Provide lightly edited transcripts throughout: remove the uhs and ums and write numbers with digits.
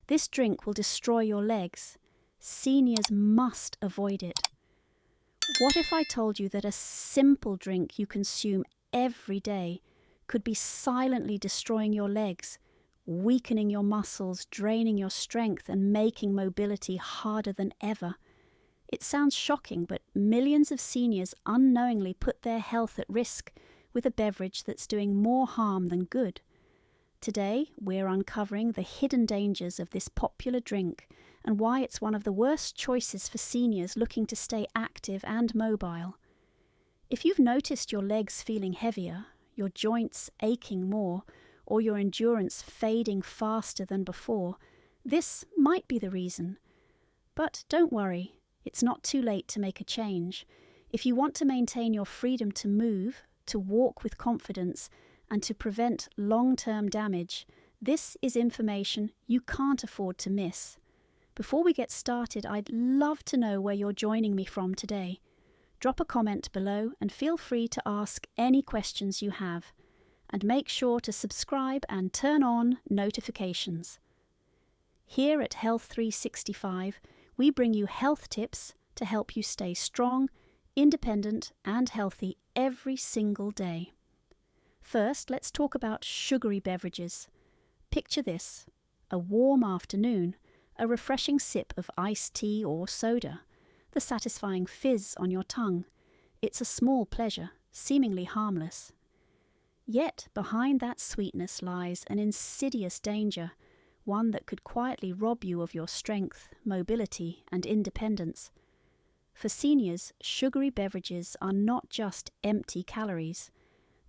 This drink will destroy your legs. Seniors must avoid it. What if I told you that a simple drink you consume every day could be silently destroying your legs, weakening your muscles, draining your strength, and making mobility harder than ever? It sounds shocking, but millions of seniors unknowingly put their health at risk with a beverage that's doing more harm than good. Today, we're uncovering the hidden dangers of this popular drink and why it's one of the worst choices for seniors looking to stay active and mobile. If you've noticed your legs feeling heavier, your joints aching more, or your endurance fading faster than before, this might be the reason. But don't worry. It's not too late to make a change. If you want to maintain your freedom to move, to walk with confidence, and to prevent long-term damage, this is information you can't afford to miss. Before we get started, I'd love to know where you're joining me from today. Drop a comment below and feel free to ask any questions you have. And make sure to subscribe and turn on notifications. Here at Health 365, we bring you health tips to help you stay strong, independent, and healthy every single day. First, let's talk about sugary beverages. Picture this: a warm afternoon, a refreshing sip of iced tea or soda, the satisfying fizz on your tongue. It's a small pleasure, seemingly harmless. Yet behind that sweetness lies an insidious danger, one that could quietly rob you of your strength, mobility, and independence. For seniors, sugary beverages are not just empty calories.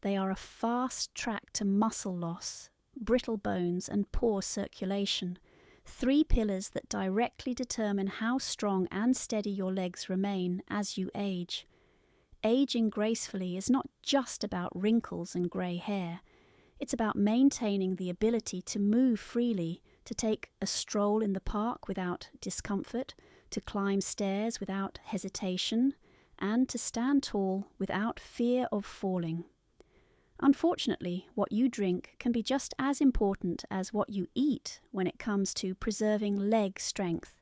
They are a fast track to muscle loss, brittle bones, and poor circulation, 3 pillars that directly determine how strong and steady your legs remain as you age. Aging gracefully is not just about wrinkles and grey hair. It's about maintaining the ability to move freely, to take a stroll in the park without discomfort, to climb stairs without hesitation, and to stand tall without fear of falling. Unfortunately, what you drink can be just as important as what you eat when it comes to preserving leg strength.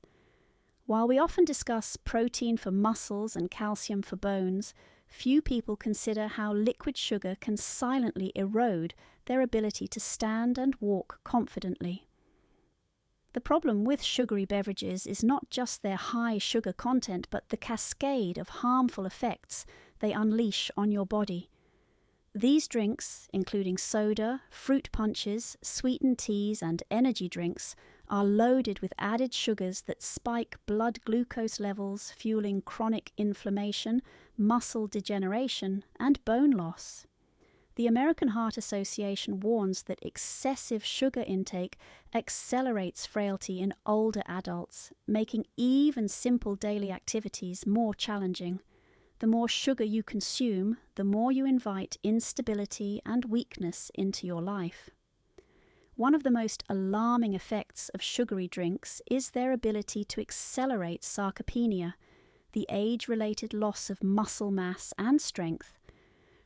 While we often discuss protein for muscles and calcium for bones, few people consider how liquid sugar can silently erode their ability to stand and walk confidently. The problem with sugary beverages is not just their high sugar content, but the cascade of harmful effects they unleash on your body. These drinks, including soda, fruit punches, sweetened teas, and energy drinks, are loaded with added sugars that spike blood glucose levels, fueling chronic inflammation, muscle degeneration, and bone loss. The American Heart Association warns that excessive sugar intake accelerates frailty in older adults, making even simple daily activities more challenging. The more sugar you consume, the more you invite instability and weakness into your life. One of the most alarming effects of sugary drinks is their ability to accelerate sarcopenia, the age-related loss of muscle mass and strength.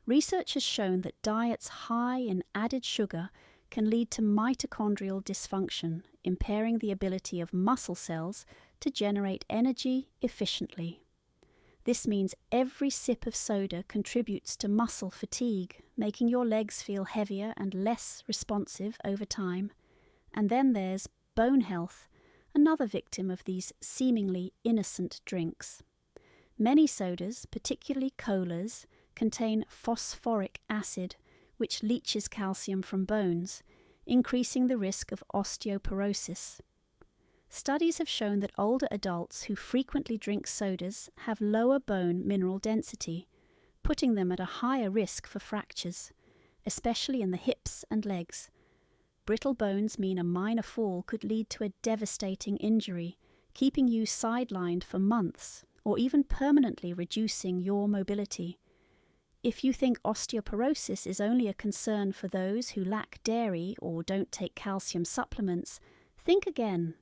Research has shown that diets high in added sugar can lead to mitochondrial dysfunction, impairing the ability of muscle cells to generate energy efficiently. This means every sip of soda contributes to muscle fatigue, making your legs feel heavier and less responsive over time. And then there's bone health, another victim of these seemingly innocent drinks. Many sodas, particularly colas, contain phosphoric acid, which leaches calcium from bones, increasing the risk of osteoporosis. Studies have shown that older adults who frequently drink sodas have lower bone mineral density, putting them at a higher risk for fractures, especially in the hips and legs. Brittle bones mean a minor fall could lead to a devastating injury, keeping you sidelined for months, or even permanently reducing your mobility. If you think osteoporosis is only a concern for those who lack dairy or don't take calcium supplements, think again.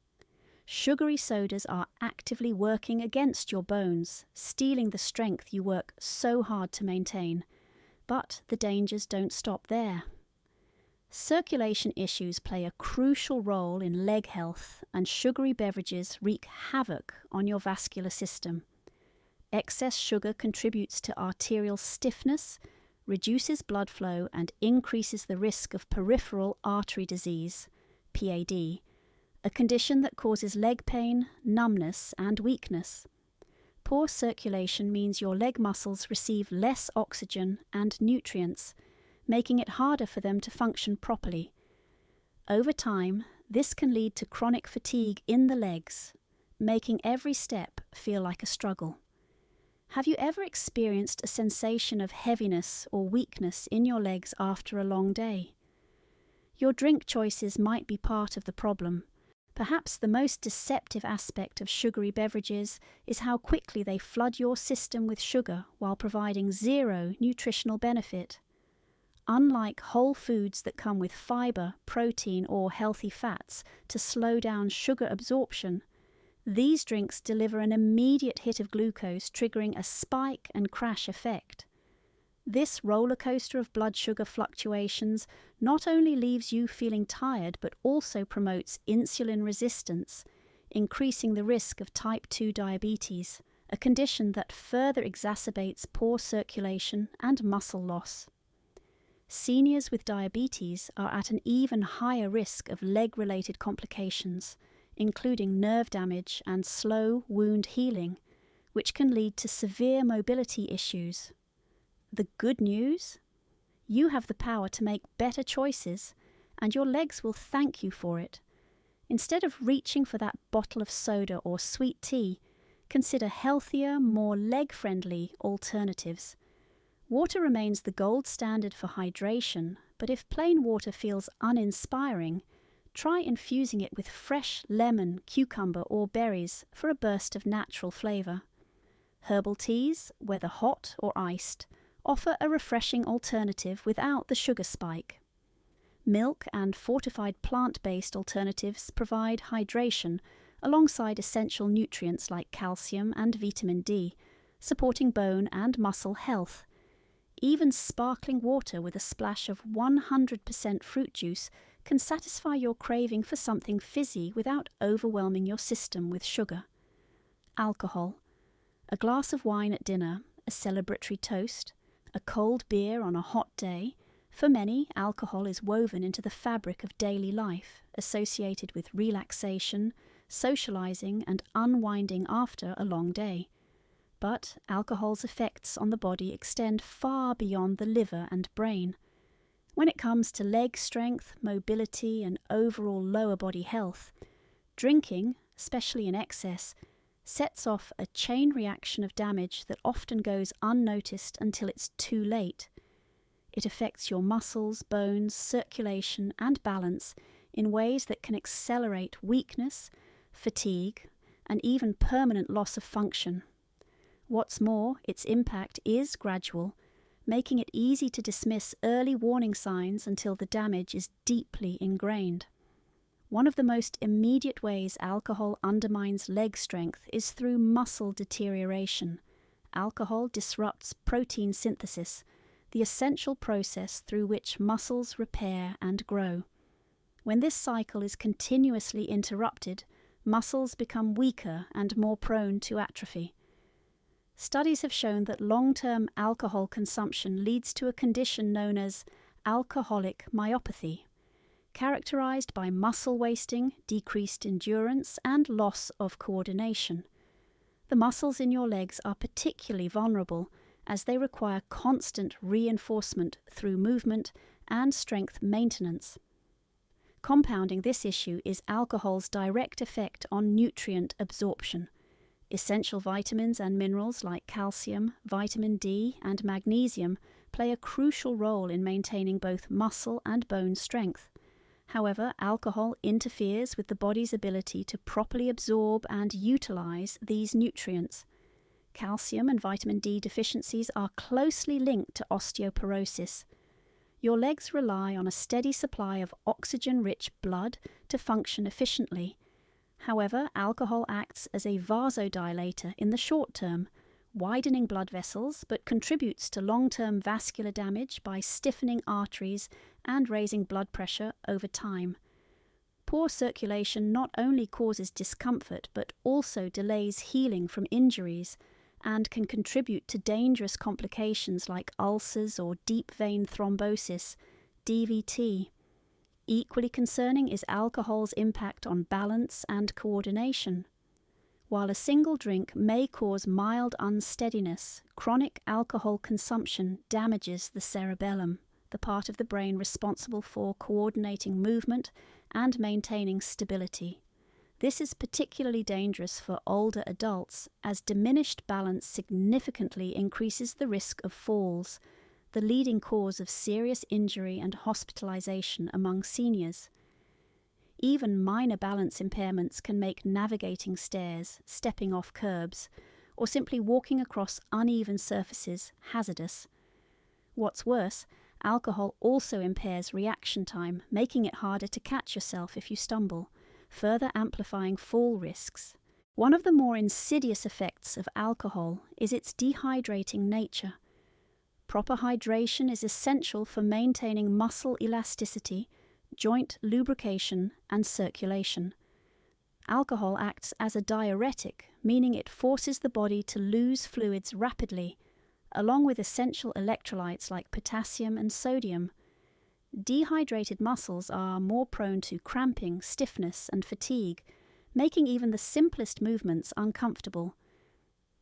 Sugary sodas are actively working against your bones, stealing the strength you work so hard to maintain. But the dangers don't stop there. Circulation issues play a crucial role in leg health, and sugary beverages wreak havoc on your vascular system. Excess sugar contributes to arterial stiffness, reduces blood flow, and increases the risk of peripheral artery disease, PAD, a condition that causes leg pain, numbness, and weakness. Poor circulation means your leg muscles receive less oxygen and nutrients, making it harder for them to function properly. Over time, this can lead to chronic fatigue in the legs, making every step feel like a struggle. Have you ever experienced a sensation of heaviness or weakness in your legs after a long day? Your drink choices might be part of the problem. Perhaps the most deceptive aspect of sugary beverages is how quickly they flood your system with sugar while providing zero nutritional benefit. Unlike whole foods that come with fiber, protein, or healthy fats to slow down sugar absorption, these drinks deliver an immediate hit of glucose, triggering a spike and crash effect. This roller coaster of blood sugar fluctuations not only leaves you feeling tired, but also promotes insulin resistance, increasing the risk of type 2 diabetes, a condition that further exacerbates poor circulation and muscle loss. Seniors with diabetes are at an even higher risk of leg-related complications, including nerve damage and slow wound healing, which can lead to severe mobility issues. The good news? You have the power to make better choices, and your legs will thank you for it. Instead of reaching for that bottle of soda or sweet tea, consider healthier, more leg-friendly alternatives. Water remains the gold standard for hydration, but if plain water feels uninspiring, try infusing it with fresh lemon, cucumber, or berries for a burst of natural flavour. Herbal teas, whether hot or iced, offer a refreshing alternative without the sugar spike. Milk and fortified plant-based alternatives provide hydration alongside essential nutrients like calcium and vitamin D, supporting bone and muscle health. Even sparkling water with a splash of 100% fruit juice can satisfy your craving for something fizzy without overwhelming your system with sugar. Alcohol. A glass of wine at dinner, a celebratory toast, a cold beer on a hot day. For many, alcohol is woven into the fabric of daily life, associated with relaxation, socializing, and unwinding after a long day. But alcohol's effects on the body extend far beyond the liver and brain. When it comes to leg strength, mobility, and overall lower body health, drinking, especially in excess, sets off a chain reaction of damage that often goes unnoticed until it's too late. It affects your muscles, bones, circulation, and balance in ways that can accelerate weakness, fatigue, and even permanent loss of function. What's more, its impact is gradual, making it easy to dismiss early warning signs until the damage is deeply ingrained. One of the most immediate ways alcohol undermines leg strength is through muscle deterioration. Alcohol disrupts protein synthesis, the essential process through which muscles repair and grow. When this cycle is continuously interrupted, muscles become weaker and more prone to atrophy. Studies have shown that long-term alcohol consumption leads to a condition known as alcoholic myopathy, characterized by muscle wasting, decreased endurance, and loss of coordination. The muscles in your legs are particularly vulnerable as they require constant reinforcement through movement and strength maintenance. Compounding this issue is alcohol's direct effect on nutrient absorption. Essential vitamins and minerals like calcium, vitamin D, and magnesium play a crucial role in maintaining both muscle and bone strength. However, alcohol interferes with the body's ability to properly absorb and utilize these nutrients. Calcium and vitamin D deficiencies are closely linked to osteoporosis. Your legs rely on a steady supply of oxygen-rich blood to function efficiently. However, alcohol acts as a vasodilator in the short term, widening blood vessels, but contributes to long-term vascular damage by stiffening arteries and raising blood pressure over time. Poor circulation not only causes discomfort but also delays healing from injuries and can contribute to dangerous complications like ulcers or deep vein thrombosis, DVT. Equally concerning is alcohol's impact on balance and coordination. While a single drink may cause mild unsteadiness, chronic alcohol consumption damages the cerebellum, the part of the brain responsible for coordinating movement and maintaining stability. This is particularly dangerous for older adults, as diminished balance significantly increases the risk of falls, the leading cause of serious injury and hospitalization among seniors. Even minor balance impairments can make navigating stairs, stepping off curbs, or simply walking across uneven surfaces hazardous. What's worse, alcohol also impairs reaction time, making it harder to catch yourself if you stumble, further amplifying fall risks. One of the more insidious effects of alcohol is its dehydrating nature. Proper hydration is essential for maintaining muscle elasticity, joint lubrication, and circulation. Alcohol acts as a diuretic, meaning it forces the body to lose fluids rapidly, along with essential electrolytes like potassium and sodium. Dehydrated muscles are more prone to cramping, stiffness, and fatigue, making even the simplest movements uncomfortable.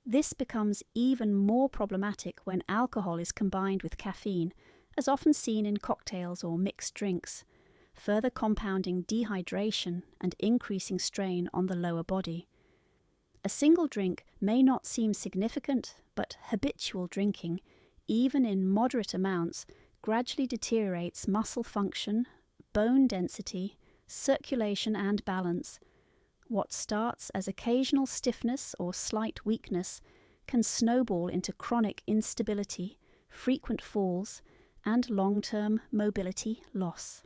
This becomes even more problematic when alcohol is combined with caffeine, as often seen in cocktails or mixed drinks, further compounding dehydration and increasing strain on the lower body. A single drink may not seem significant, but habitual drinking, even in moderate amounts, gradually deteriorates muscle function, bone density, circulation, and balance. What starts as occasional stiffness or slight weakness can snowball into chronic instability, frequent falls, and long-term mobility loss.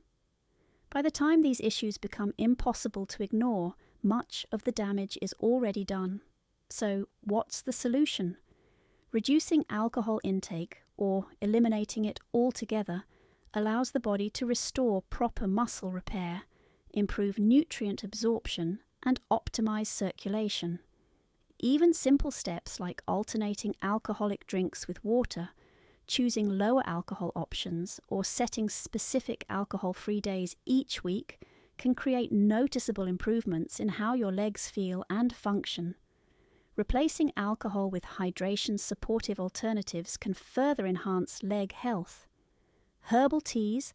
By the time these issues become impossible to ignore, much of the damage is already done. So, what's the solution? Reducing alcohol intake, or eliminating it altogether, allows the body to restore proper muscle repair, improve nutrient absorption, and optimize circulation. Even simple steps like alternating alcoholic drinks with water, choosing lower alcohol options, or setting specific alcohol-free days each week can create noticeable improvements in how your legs feel and function. Replacing alcohol with hydration-supportive alternatives can further enhance leg health. Herbal teas,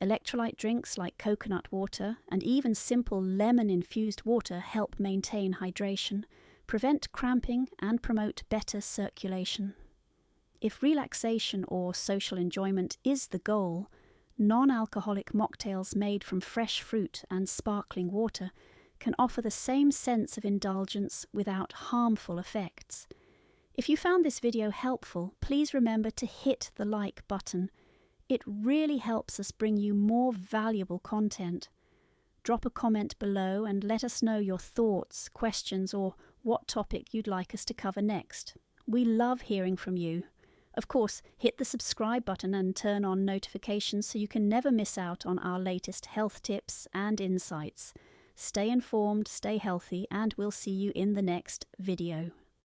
electrolyte drinks like coconut water, and even simple lemon-infused water help maintain hydration, prevent cramping, and promote better circulation. If relaxation or social enjoyment is the goal, non-alcoholic mocktails made from fresh fruit and sparkling water can offer the same sense of indulgence without harmful effects. If you found this video helpful, please remember to hit the like button. It really helps us bring you more valuable content. Drop a comment below and let us know your thoughts, questions, or what topic you'd like us to cover next. We love hearing from you. Of course, hit the subscribe button and turn on notifications so you can never miss out on our latest health tips and insights. Stay informed, stay healthy, and we'll see you in the next video.